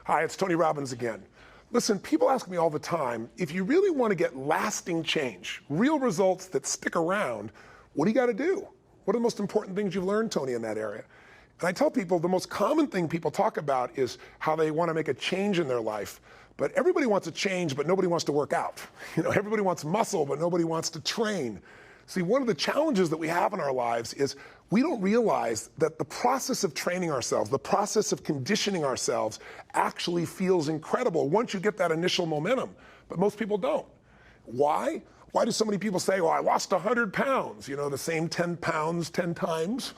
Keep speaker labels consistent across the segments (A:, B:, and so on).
A: Hi, it's Tony Robbins again. Listen, people ask me all the time, if you really want to get lasting change, real results that stick around, what do you got to do? What are the most important things you've learned, Tony, in that area? And I tell people the most common thing people talk about is how they want to make a change in their life. But everybody wants a change, but nobody wants to work out. Everybody wants muscle, but nobody wants to train. See, one of the challenges that we have in our lives is we don't realize that the process of training ourselves, the process of conditioning ourselves actually feels incredible once you get that initial momentum. But most people don't. Why? Why do so many people say, well, I lost 100 pounds, the same 10 pounds 10 times,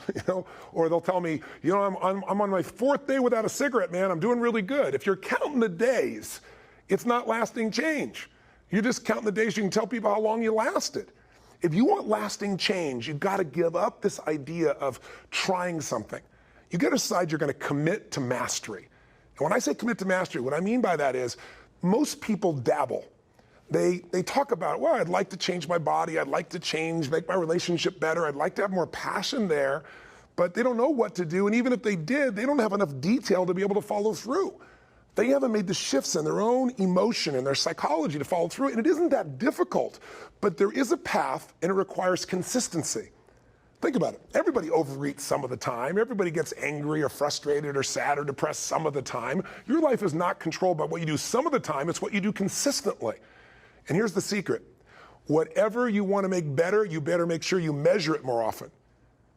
A: or they'll tell me, I'm on my 4th day without a cigarette, man, I'm doing really good. If you're counting the days, it's not lasting change. You're just counting the days you can tell people how long you lasted. If you want lasting change, you've got to give up this idea of trying something. You got to decide you're going to commit to mastery. And when I say commit to mastery, what I mean by that is most people dabble. They talk about, well, I'd like to change my body. I'd like to make my relationship better. I'd like to have more passion there. But they don't know what to do. And even if they did, they don't have enough detail to be able to follow through. They haven't made the shifts in their own emotion and their psychology to follow through. And it isn't that difficult, but there is a path and it requires consistency. Think about it. Everybody overeats some of the time. Everybody gets angry or frustrated or sad or depressed some of the time. Your life is not controlled by what you do some of the time. It's what you do consistently. And here's the secret. Whatever you want to make better, you better make sure you measure it more often.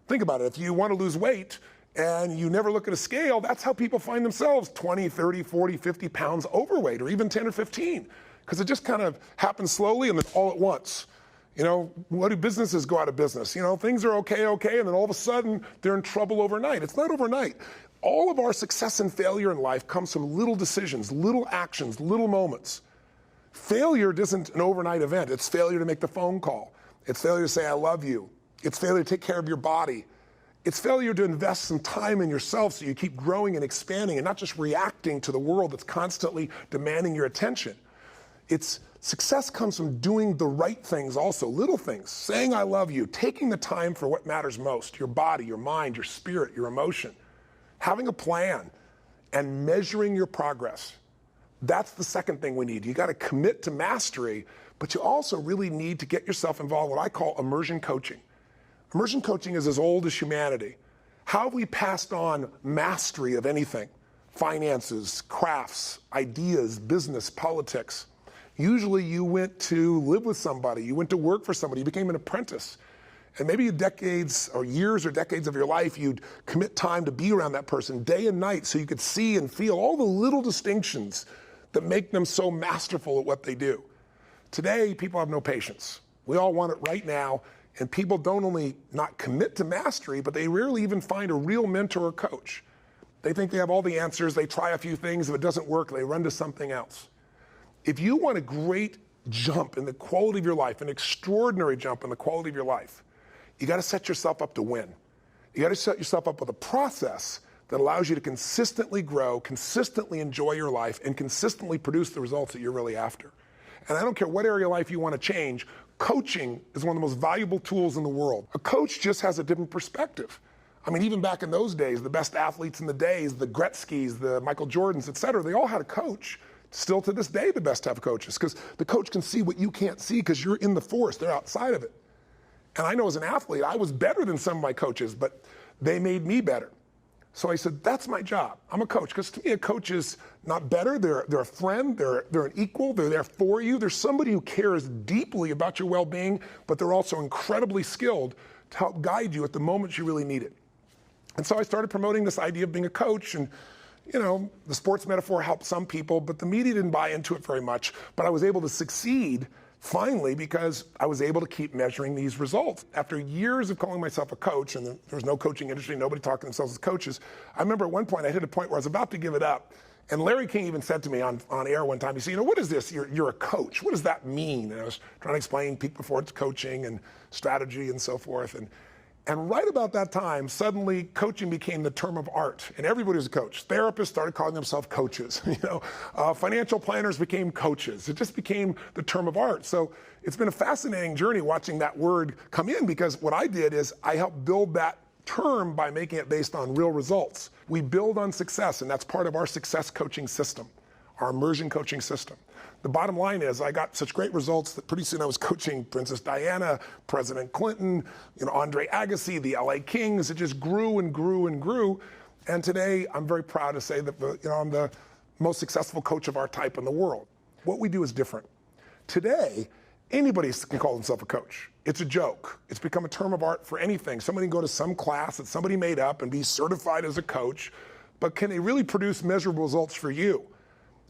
A: Think about it. If you want to lose weight, and you never look at a scale, that's how people find themselves 20, 30, 40, 50 pounds overweight, or even 10 or 15, because it just kind of happens slowly and then all at once. What do businesses go out of business? Things are okay, and then all of a sudden they're in trouble overnight. It's not overnight. All of our success and failure in life comes from little decisions, little actions, little moments. Failure isn't an overnight event. It's failure to make the phone call. It's failure to say, I love you. It's failure to take care of your body. It's failure to invest some time in yourself so you keep growing and expanding and not just reacting to the world that's constantly demanding your attention. Success comes from doing the right things also, little things, saying I love you, taking the time for what matters most, your body, your mind, your spirit, your emotion, having a plan, and measuring your progress. That's the second thing we need. You got to commit to mastery, but you also really need to get yourself involved in what I call immersion coaching. Immersion coaching is as old as humanity. How have we passed on mastery of anything? Finances, crafts, ideas, business, politics. Usually you went to live with somebody, you went to work for somebody, you became an apprentice. And maybe decades or years or decades of your life, you'd commit time to be around that person day and night so you could see and feel all the little distinctions that make them so masterful at what they do. Today, people have no patience. We all want it right now. And people don't only not commit to mastery, but they rarely even find a real mentor or coach. They think they have all the answers, they try a few things, if it doesn't work, they run to something else. If you want a great jump in the quality of your life, an extraordinary jump in the quality of your life, you got to set yourself up to win. You got to set yourself up with a process that allows you to consistently grow, consistently enjoy your life, and consistently produce the results that you're really after. And I don't care what area of life you want to change, coaching is one of the most valuable tools in the world. A coach just has a different perspective. I mean, even back in those days, the best athletes in the days, the Gretzkys, the Michael Jordans, et cetera, they all had a coach. Still to this day, the best have coaches, because the coach can see what you can't see because you're in the forest, they're outside of it. And I know as an athlete, I was better than some of my coaches, but they made me better. So I said, that's my job. I'm a coach, because to me, a coach is not better. They're a friend. They're an equal. They're there for you. They're somebody who cares deeply about your well-being, but they're also incredibly skilled to help guide you at the moments you really need it. And so I started promoting this idea of being a coach. And, the sports metaphor helped some people, but the media didn't buy into it very much. But I was able to succeed finally because I was able to keep measuring these results. After years of calling myself a coach, and there was no coaching industry, nobody talking to themselves as coaches, I remember at one point I hit a point where I was about to give it up. And Larry King even said to me on air one time, he said, what is this? You're a coach. What does that mean? And I was trying to explain peak performance coaching and strategy and so forth. And right about that time, suddenly coaching became the term of art, and everybody was a coach. Therapists started calling themselves coaches. Financial planners became coaches. It just became the term of art. So it's been a fascinating journey watching that word come in, because what I did is I helped build that term by making it based on real results. We build on success, and that's part of our success coaching system, our immersion coaching system. The bottom line is I got such great results that pretty soon I was coaching Princess Diana, President Clinton, Andre Agassi, the LA Kings. It just grew and grew and grew. And today I'm very proud to say that I'm the most successful coach of our type in the world. What we do is different. Today, anybody can call themselves a coach. It's a joke. It's become a term of art for anything. Somebody can go to some class that somebody made up and be certified as a coach, but can they really produce measurable results for you?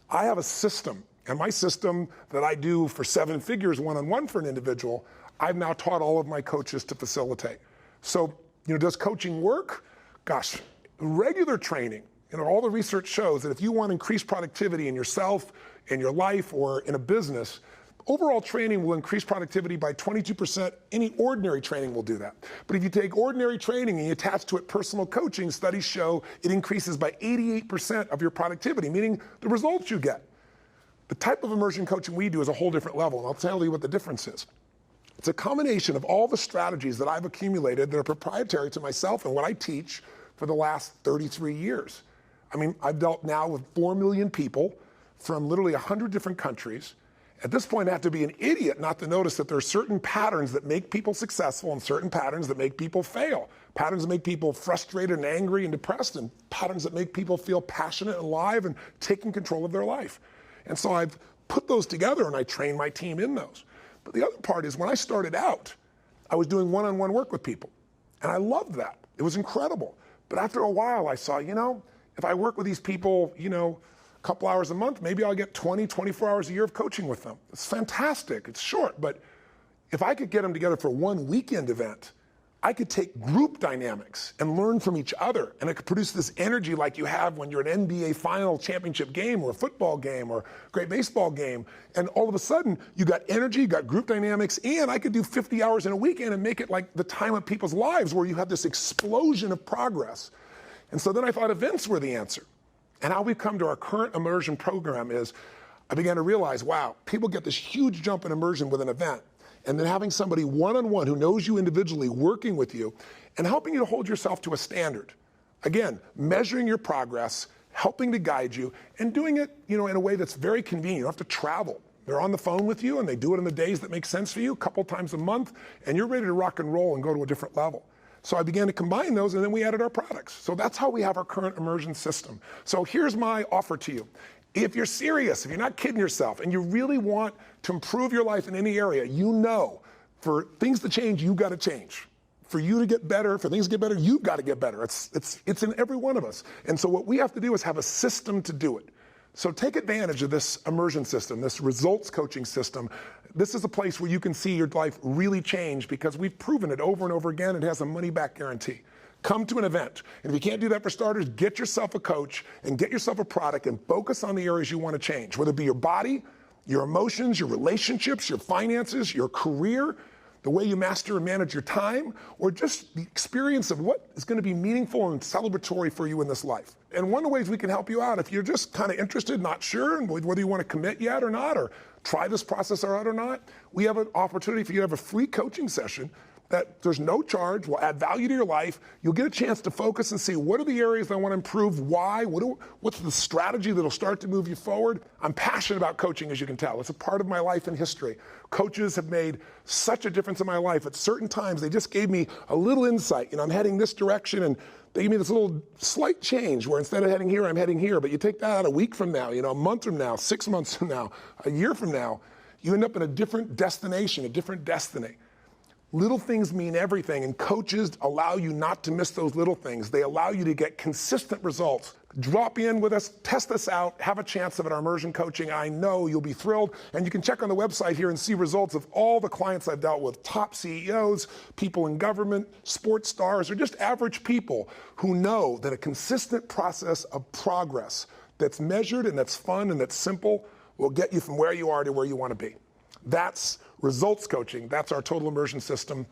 A: I have a system, and my system that I do for 7 figures one-on-one for an individual, I've now taught all of my coaches to facilitate. So, does coaching work? Gosh, regular training, all the research shows that if you want to increase productivity in yourself, in your life, or in a business, overall training will increase productivity by 22%. Any ordinary training will do that. But if you take ordinary training and you attach to it personal coaching, studies show it increases by 88% of your productivity, meaning the results you get. The type of immersion coaching we do is a whole different level, and I'll tell you what the difference is. It's a combination of all the strategies that I've accumulated that are proprietary to myself and what I teach for the last 33 years. I've dealt now with 4 million people from literally 100 different countries. At this point, I have to be an idiot not to notice that there are certain patterns that make people successful and certain patterns that make people fail. Patterns that make people frustrated and angry and depressed, and patterns that make people feel passionate and alive and taking control of their life. And so I've put those together and I train my team in those. But the other part is when I started out, I was doing one-on-one work with people. And I loved that. It was incredible. But after a while, I saw, if I work with these people, a couple hours a month, maybe I'll get 20, 24 hours a year of coaching with them. It's fantastic. It's short. But if I could get them together for one weekend event, I could take group dynamics and learn from each other. And it could produce this energy like you have when you're at an NBA final championship game or a football game or a great baseball game. And all of a sudden, you got energy, you got group dynamics, and I could do 50 hours in a weekend and make it like the time of people's lives where you have this explosion of progress. And so then I thought events were the answer. And how we've come to our current immersion program is I began to realize, wow, people get this huge jump in immersion with an event. And then having somebody one-on-one who knows you individually working with you and helping you to hold yourself to a standard. Again, measuring your progress, helping to guide you, and doing it, in a way that's very convenient. You don't have to travel. They're on the phone with you, and they do it in the days that make sense for you, a couple times a month, and you're ready to rock and roll and go to a different level. So I began to combine those, and then we added our products. So that's how we have our current immersion system. So here's my offer to you. If you're serious, if you're not kidding yourself, and you really want to improve your life in any area, for things to change, you've got to change. For you to get better, for things to get better, you've got to get better. It's in every one of us. And so what we have to do is have a system to do it. So take advantage of this immersion system, this results coaching system. This is a place where you can see your life really change because we've proven it over and over again. It has a money-back guarantee. Come to an event. And if you can't do that for starters, get yourself a coach and get yourself a product and focus on the areas you want to change, whether it be your body, your emotions, your relationships, your finances, your career, the way you master and manage your time, or just the experience of what is going to be meaningful and celebratory for you in this life. And one of the ways we can help you out, if you're just kind of interested, not sure, whether you want to commit yet or not, or try this process out or not, we have an opportunity for you to have a free coaching session that there's no charge, will add value to your life. You'll get a chance to focus and see what are the areas I want to improve, why, what's the strategy that'll start to move you forward. I'm passionate about coaching, as you can tell. It's a part of my life and history. Coaches have made such a difference in my life. At certain times, they just gave me a little insight. I'm heading this direction, and they give me this little slight change where instead of heading here, I'm heading here. But you take that out a week from now, a month from now, 6 months from now, a year from now, you end up in a different destination, a different destiny. Little things mean everything, and coaches allow you not to miss those little things. They allow you to get consistent results. Drop in with us, test us out, have a chance of our immersion coaching. I know you'll be thrilled, and you can check on the website here and see results of all the clients I've dealt with, top CEOs, people in government, sports stars, or just average people who know that a consistent process of progress that's measured and that's fun and that's simple will get you from where you are to where you want to be. That's results coaching. That's our total immersion system,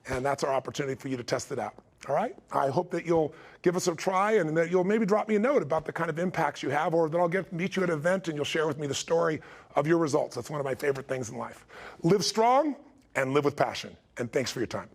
A: and that's our opportunity for you to test it out. All right? I hope that you'll give us a try and that you'll maybe drop me a note about the kind of impacts you have, or that I'll meet you at an event and you'll share with me the story of your results. That's one of my favorite things in life. Live strong and live with passion. And thanks for your time.